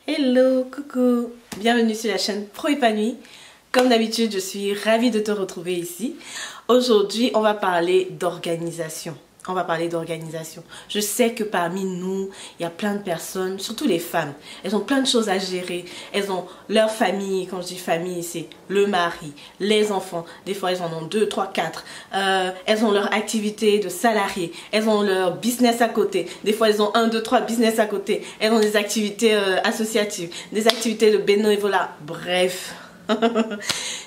Hello, coucou, bienvenue sur la chaîne Pro Épanoui. Comme d'habitude, je suis ravie de te retrouver ici. Aujourd'hui, on va parler d'organisation. Je sais que parmi nous, il y a plein de personnes, surtout les femmes. Elles ont plein de choses à gérer. Elles ont leur famille. Quand je dis famille, c'est le mari, les enfants. Des fois, elles en ont 2, 3, 4. Elles ont leur activité de salarié. Elles ont leur business à côté. Des fois, elles ont 1, 2, 3 business à côté. Elles ont des activités associatives, des activités de bénévolat. Bref.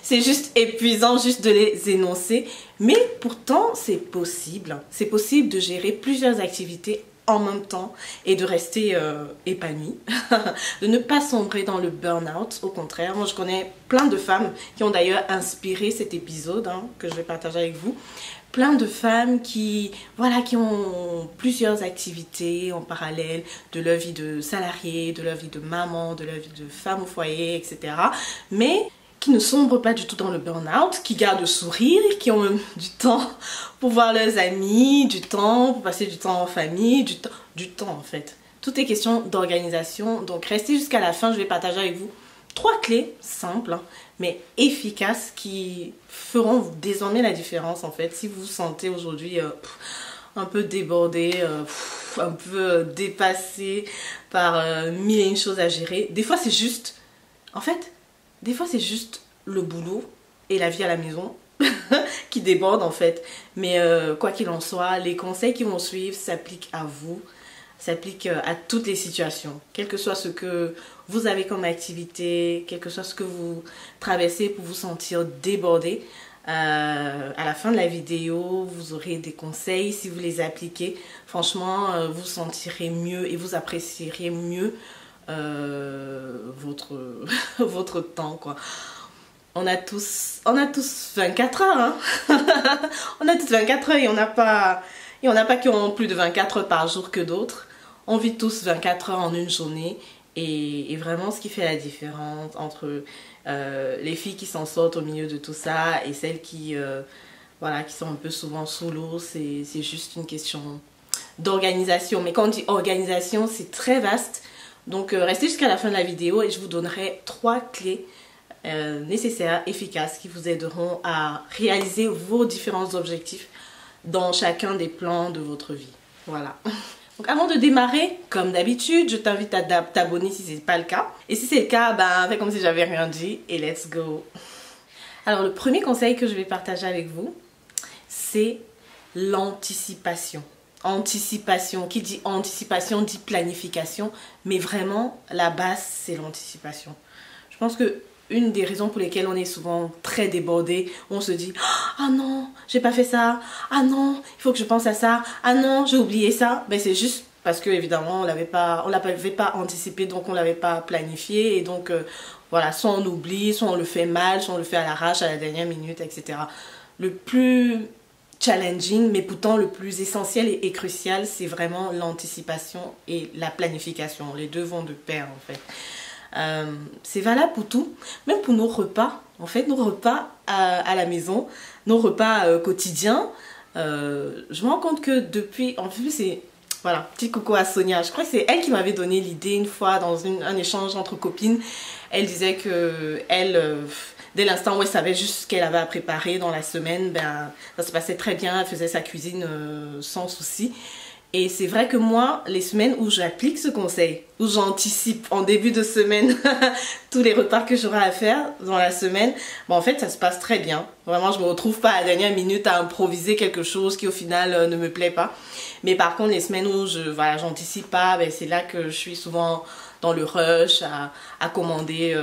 C'est juste épuisant juste de les énoncer, mais pourtant c'est possible. C'est possible de gérer plusieurs activités en même temps et de rester épanoui, de ne pas sombrer dans le burn-out. Au contraire, moi je connais plein de femmes qui ont d'ailleurs inspiré cet épisode que je vais partager avec vous. Plein de femmes qui ont plusieurs activités en parallèle de leur vie de salarié, de leur vie de maman, de leur vie de femme au foyer, etc. Mais qui ne sombrent pas du tout dans le burn-out, qui gardent le sourire, qui ont même du temps pour voir leurs amis, du temps pour passer du temps en famille, du temps en fait. Tout est question d'organisation, donc restez jusqu'à la fin, je vais partager avec vous 3 clés simples mais efficaces qui feront désormais la différence en fait. Si vous vous sentez aujourd'hui un peu débordé, un peu dépassé par mille et une choses à gérer, des fois c'est juste, des fois c'est juste le boulot et la vie à la maison qui débordent en fait. Mais quoi qu'il en soit, les conseils qui vont suivre s'appliquent à vous, s'appliquent à toutes les situations. Quel que soit ce que vous avez comme activité, quel que soit ce que vous traversez pour vous sentir débordé, à la fin de la vidéo, vous aurez des conseils. Si vous les appliquez, franchement, vous sentirez mieux et vous apprécierez mieux votre temps quoi. On a tous 24 heures hein. On a tous 24 heures et on n'a pas qui ont plus de 24 heures par jour que d'autres. On vit tous 24 heures en une journée et vraiment ce qui fait la différence entre les filles qui s'en sortent au milieu de tout ça et celles qui sont un peu souvent sous l'eau, c'est juste une question d'organisation. Mais quand on dit organisation, c'est très vaste. Donc restez jusqu'à la fin de la vidéo et je vous donnerai 3 clés nécessaires, efficaces, qui vous aideront à réaliser vos différents objectifs dans chacun des plans de votre vie. Voilà. Donc avant de démarrer, comme d'habitude, je t'invite à t'abonner si ce n'est pas le cas. Et si c'est le cas, fais comme si j'avais rien dit et let's go. Alors le premier conseil que je vais partager avec vous, c'est l'anticipation. Anticipation, qui dit anticipation dit planification, mais vraiment la base c'est l'anticipation. Je pense que une des raisons pour lesquelles on est souvent très débordé, on se dit ah non, j'ai pas fait ça, ah non, il faut que je pense à ça, ah non, j'ai oublié ça. Ben c'est juste parce que évidemment on l'avait pas anticipé, donc on l'avait pas planifié et donc voilà, soit on oublie, soit on le fait mal, soit on le fait à l'arrache à la dernière minute, etc. Le plus challenging, mais pourtant le plus essentiel et crucial, c'est vraiment l'anticipation et la planification. Les deux vont de pair en fait. C'est valable pour tout, même pour nos repas. En fait, nos repas à la maison, nos repas quotidiens. Je me rends compte que depuis, en plus c'est, voilà, petit coucou à Sonia. Je crois que c'est elle qui m'avait donné l'idée une fois dans un échange entre copines. Elle disait que elle, dès l'instant où elle savait juste ce qu'elle avait à préparer dans la semaine, ça se passait très bien. Elle faisait sa cuisine sans souci. Et c'est vrai que moi, les semaines où j'applique ce conseil, où j'anticipe en début de semaine tous les repas que j'aurai à faire dans la semaine, en fait ça se passe très bien. Vraiment je me retrouve pas à la dernière minute à improviser quelque chose qui au final ne me plaît pas. Mais par contre les semaines où j'anticipe pas, c'est là que je suis souvent dans le rush à commander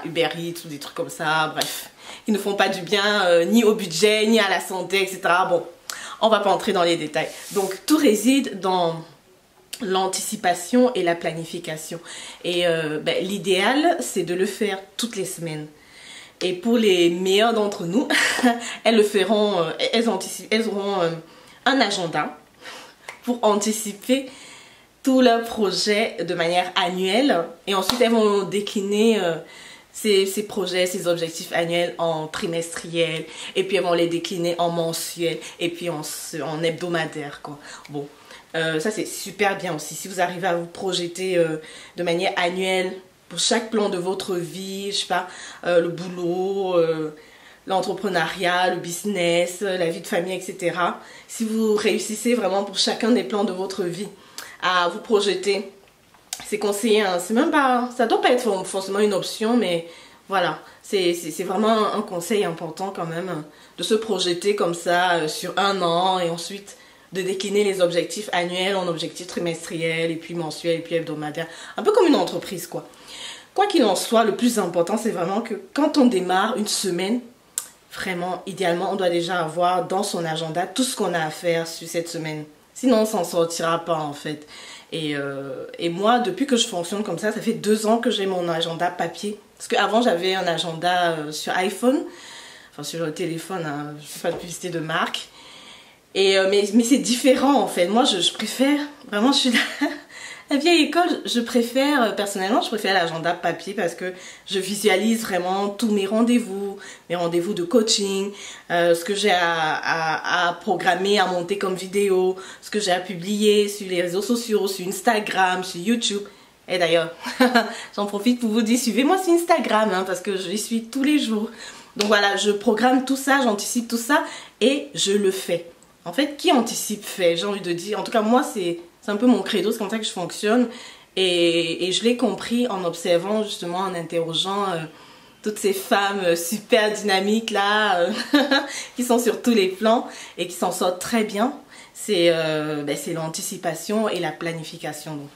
Uber Eats ou des trucs comme ça, bref, qui ne font pas du bien ni au budget, ni à la santé, etc. Bon. On va pas entrer dans les détails. Donc tout réside dans l'anticipation et la planification. Et l'idéal, c'est de le faire toutes les semaines. Et pour les meilleures d'entre nous, elles auront un agenda pour anticiper tous leurs projets de manière annuelle. Et ensuite, elles vont décliner ces projets, ces objectifs annuels en trimestriel, et puis elles vont les décliner en mensuel, et puis en hebdomadaire, quoi. Bon, Ça c'est super bien aussi. Si vous arrivez à vous projeter de manière annuelle pour chaque plan de votre vie, je sais pas, le boulot, l'entrepreneuriat, le business, la vie de famille, etc. Si vous réussissez vraiment pour chacun des plans de votre vie à vous projeter, c'est conseillé, hein. C'est même pas, ça doit pas être forcément une option, mais voilà, c'est vraiment un conseil important quand même de se projeter comme ça sur un an et ensuite de décliner les objectifs annuels en objectifs trimestriels et puis mensuels et puis hebdomadaires, un peu comme une entreprise quoi. Quoi qu'il en soit, le plus important c'est vraiment que quand on démarre une semaine, vraiment idéalement on doit déjà avoir dans son agenda tout ce qu'on a à faire sur cette semaine. Sinon on s'en sortira pas en fait. Et moi, depuis que je fonctionne comme ça fait 2 ans que j'ai mon agenda papier. Parce qu'avant, j'avais un agenda sur iPhone, enfin sur le téléphone, hein, je ne fais pas de publicité de marque. Mais c'est différent en fait. Moi, je préfère, vraiment, je suis la vieille école, je préfère, personnellement, je préfère l'agenda papier parce que je visualise vraiment tous mes rendez-vous de coaching, ce que j'ai à programmer, à monter comme vidéo, ce que j'ai à publier sur les réseaux sociaux, sur Instagram, sur YouTube. Et d'ailleurs, j'en profite pour vous dire, suivez-moi sur Instagram, hein, parce que je les suis tous les jours. Donc voilà, je programme tout ça, j'anticipe tout ça et je le fais. En fait, qui anticipe fait, j'ai envie de dire. En tout cas, moi, c'est un peu mon credo, c'est comme ça que je fonctionne. Et je l'ai compris en observant, justement, en interrogeant toutes ces femmes super dynamiques là, qui sont sur tous les plans et qui s'en sortent très bien. C'est l'anticipation et la planification. Donc,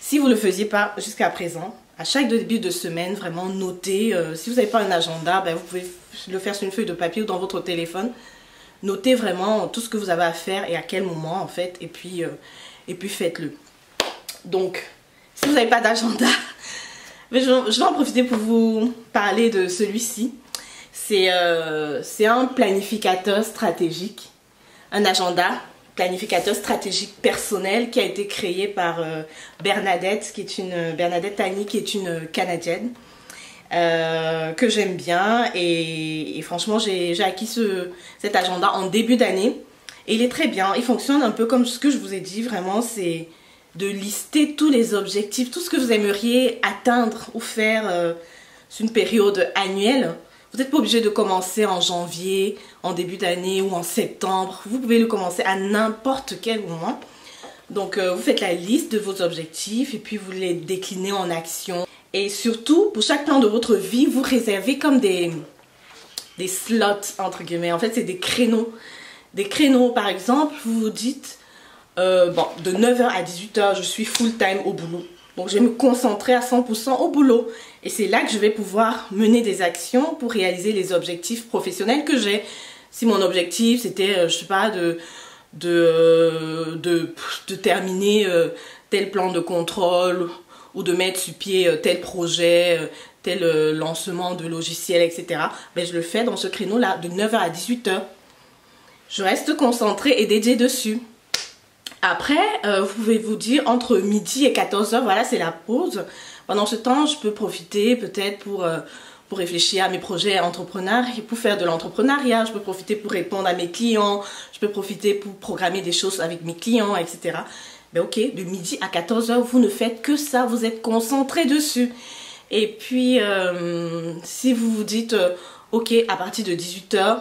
si vous ne le faisiez pas jusqu'à présent, à chaque début de semaine, vraiment notez. Si vous n'avez pas un agenda, vous pouvez le faire sur une feuille de papier ou dans votre téléphone. Notez vraiment tout ce que vous avez à faire et à quel moment en fait, et puis faites-le. Donc, si vous n'avez pas d'agenda, je vais en profiter pour vous parler de celui-ci. C'est un planificateur stratégique, un agenda planificateur stratégique personnel qui a été créé par Bernadette Tani, qui est une Canadienne. Que j'aime bien et franchement j'ai acquis cet agenda en début d'année et il est très bien, il fonctionne un peu comme ce que je vous ai dit, vraiment c'est de lister tous les objectifs, tout ce que vous aimeriez atteindre ou faire sur une période annuelle. Vous n'êtes pas obligé de commencer en janvier, en début d'année ou en septembre, vous pouvez le commencer à n'importe quel moment. Donc vous faites la liste de vos objectifs et puis vous les déclinez en actions. Et surtout, pour chaque plan de votre vie, vous réservez comme des slots, entre guillemets. En fait, c'est des créneaux. Des créneaux, par exemple, vous vous dites, de 9h à 18h, je suis full time au boulot. Donc, je vais me concentrer à 100% au boulot. Et c'est là que je vais pouvoir mener des actions pour réaliser les objectifs professionnels que j'ai. Si mon objectif, c'était, je sais pas, de terminer tel plan de contrôle ou de mettre sur pied tel projet, tel lancement de logiciel, etc. Je le fais dans ce créneau-là, de 9h à 18h. Je reste concentrée et dédiée dessus. Après, vous pouvez vous dire, entre midi et 14h, voilà, c'est la pause. Pendant ce temps, je peux profiter peut-être pour réfléchir à mes projets entrepreneurs, pour faire de l'entrepreneuriat. Je peux profiter pour répondre à mes clients. Je peux profiter pour programmer des choses avec mes clients, etc. Ok, de midi à 14h, vous ne faites que ça, vous êtes concentré dessus. Et puis, si vous vous dites, ok, à partir de 18h,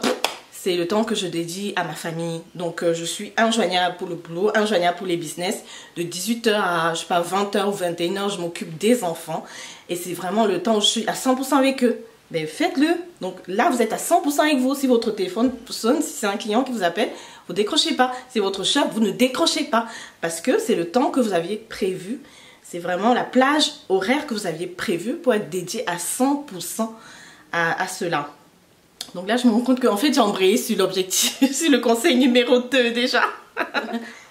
c'est le temps que je dédie à ma famille. Donc, je suis injoignable pour le boulot, injoignable pour les business. De 18h à, je sais pas, 20h ou 21h, je m'occupe des enfants. Et c'est vraiment le temps où je suis à 100% avec eux. Faites-le. Donc là, vous êtes à 100% avec vous. Si votre téléphone sonne, si c'est un client qui vous appelle, vous décrochez pas. Si votre chat, vous ne décrochez pas. Parce que c'est le temps que vous aviez prévu. C'est vraiment la plage horaire que vous aviez prévue pour être dédié à 100% à cela. Donc là, je me rends compte qu'en fait, j'ai embrayé sur l'objectif, sur le conseil numéro 2 déjà.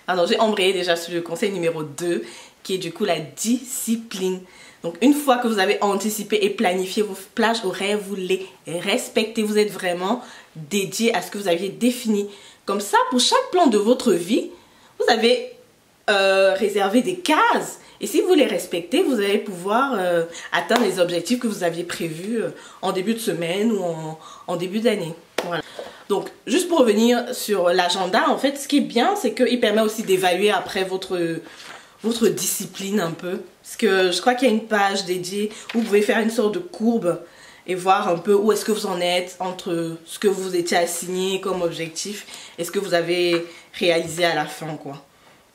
Alors, j'ai embrayé déjà sur le conseil numéro 2, qui est du coup la discipline. Donc, une fois que vous avez anticipé et planifié vos plages horaires, vous les respectez. Vous êtes vraiment dédié à ce que vous aviez défini. Comme ça, pour chaque plan de votre vie, vous avez réservé des cases. Et si vous les respectez, vous allez pouvoir atteindre les objectifs que vous aviez prévus en début de semaine ou en début d'année. Voilà. Donc, juste pour revenir sur l'agenda, en fait, ce qui est bien, c'est qu'il permet aussi d'évaluer après votre discipline un peu. Parce que je crois qu'il y a une page dédiée où vous pouvez faire une sorte de courbe et voir un peu où est-ce que vous en êtes entre ce que vous étiez assigné comme objectif et ce que vous avez réalisé à la fin, quoi.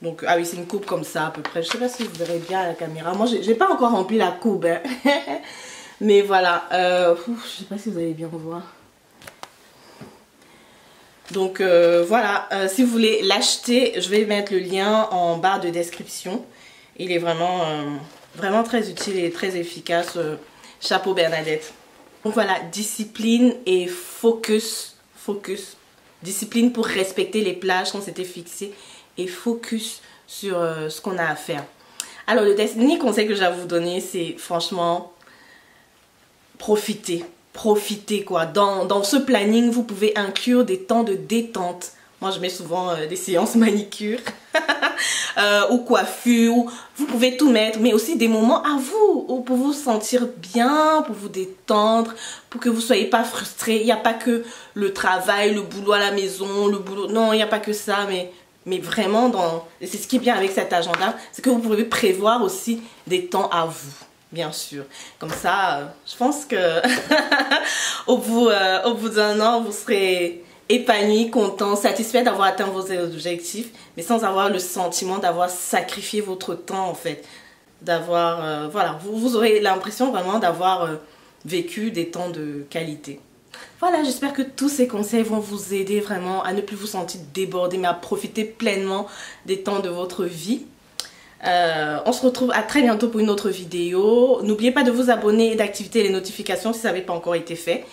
Donc, ah oui, c'est une courbe comme ça à peu près. Je sais pas si vous verrez bien à la caméra. Moi, j'ai pas encore rempli la courbe, hein. Mais voilà, je sais pas si vous allez bien voir. Donc voilà, si vous voulez l'acheter, je vais mettre le lien en barre de description. Il est vraiment très utile et très efficace. Chapeau Bernadette. Donc voilà, discipline et focus. Discipline pour respecter les plages qu'on s'était fixées et focus sur ce qu'on a à faire. Alors le dernier conseil que j'ai à vous donner, c'est franchement profitez quoi. Dans ce planning, vous pouvez inclure des temps de détente. Moi, je mets souvent des séances manicure ou coiffure. Vous pouvez tout mettre, mais aussi des moments à vous pour vous sentir bien, pour vous détendre, pour que vous ne soyez pas frustré. Il n'y a pas que le travail, le boulot à la maison, le boulot. Non, il n'y a pas que ça, mais vraiment, et c'est ce qui est bien avec cet agenda, c'est que vous pouvez prévoir aussi des temps à vous. Bien sûr. Comme ça, je pense que au bout d'un an, vous serez épanoui, content, satisfait d'avoir atteint vos objectifs, mais sans avoir le sentiment d'avoir sacrifié votre temps en fait. D'avoir, voilà, vous aurez l'impression vraiment d'avoir vécu des temps de qualité. Voilà, j'espère que tous ces conseils vont vous aider vraiment à ne plus vous sentir débordé, mais à profiter pleinement des temps de votre vie. On se retrouve à très bientôt pour une autre vidéo. N'oubliez pas de vous abonner et d'activer les notifications si ça n'avait pas encore été fait.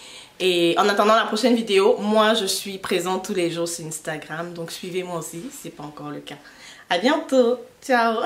Et en attendant la prochaine vidéo, moi je suis présente tous les jours sur Instagram. Donc suivez-moi aussi si ce n'est pas encore le cas. À bientôt. Ciao.